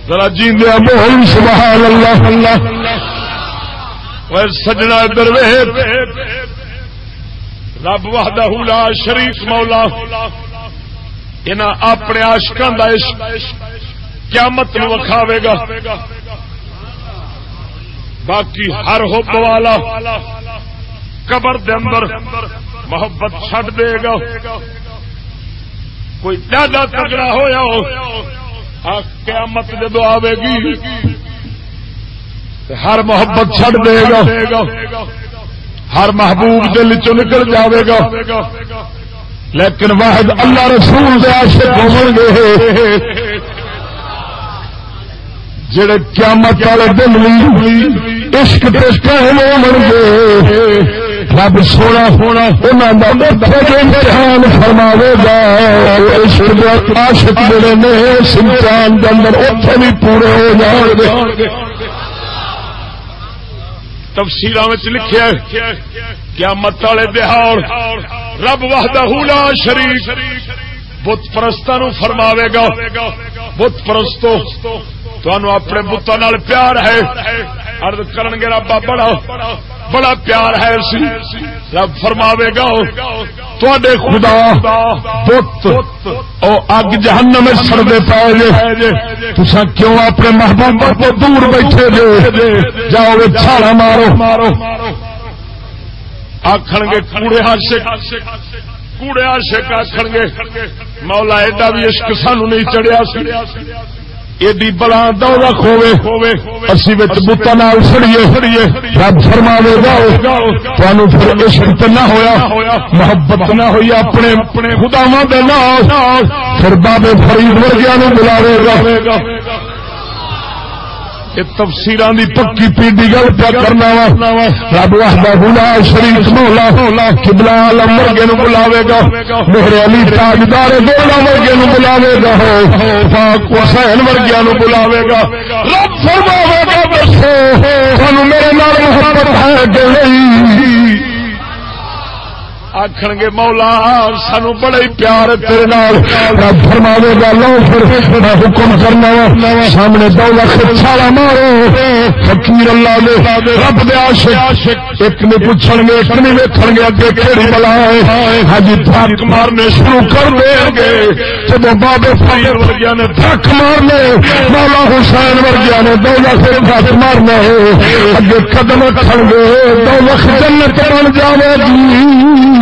ذرا جیندیا بول سبحان اللہ اللہ اے سجنا ادھر ویکھ رب وحدہ لا شریک مولا انہاں اپنے عاشقاں دا عشق قیامت نو وکھاوے گا باقی ہر حب والا قبر دے اندر محبت چھڈ دے گا کوئی زیادہ تگڑا ہویا ہو قیامت جدو آئے گی ہر محبت چھڈ دے گا ہر محبوب دل چوں نکل جاوے گا لیکن واحد اللہ رسول دے عاشق ہون گے جڑے قیامت والے دن عشق تے قائم ہون گے رب سونا ہونا انہاں دا امتحان فرماوے گا عشق دے عاشق جڑے نے اس امتحان دے اندر اوتھے بھی پورے ہو جان گے تفسیراں وچ لکھیا ہے قیامت والے دہاڑ رب وحدہ لا شریک بت پرستاں نو فرماوے گا بت پرستو تانوں اپنے بتاں نال پیار ہے عرض کرن گے رب بڑا بڑا پیار ہے سی رب فرماوے گا تواڈے خدا بت او اگ جہنم وچ سڑدے پئے جے تساں کیوں اپنے محبوب تو دور بیٹھے جے جاؤ چھالا مارو آکھن گے کوڑے عاشق آکھن گے مولا ایڈا بھی عشق سانو نہیں چڑھیا سی ایڈی بلا دوزخ ہوے اسی وچ بتاں نال سڑیے رب فرماوے گا تانوں پھر عشق تے نہ ہویا محبت نہ ہوئی اپنے خداواں دے نال پھر بابے فرید ورگیاں نوں بلاوے گا یہ تفسیراں دی پکی پیڈی گل پیا کرنا وا رب وحدہ لا شریک مولا قبلہ عالم ورگے نوں بلاوے گا میرے علی تاجدار دولا ورگے نوں بلاوے گا پاک حسین ورگیاں نوں بلاوے گا رب فرماوے گا دسو تانوں میرے نال محبت ہے کہ نہیں آکھن گے مولا سانو بڑا ہی پیار تیرے نال رب فرماوے گا لو پھر میں حکم کرنا سامنے دو لکھ چھالا مارو فقیر اللہ دے رب دے عاشق ایک نے پوچھن گے ایک نے ویکھن گے اگے کیڑی بلا ہے حاجی دھک مارنے شروع کر دیں گے جب بابے فرید ورگیاں نے دھک مارنے مولا حسین ورگیاں نے دو لکھ دھک مارنا ہے اگے قدم رکھن گے دو لکھ جنت بن جاوے گی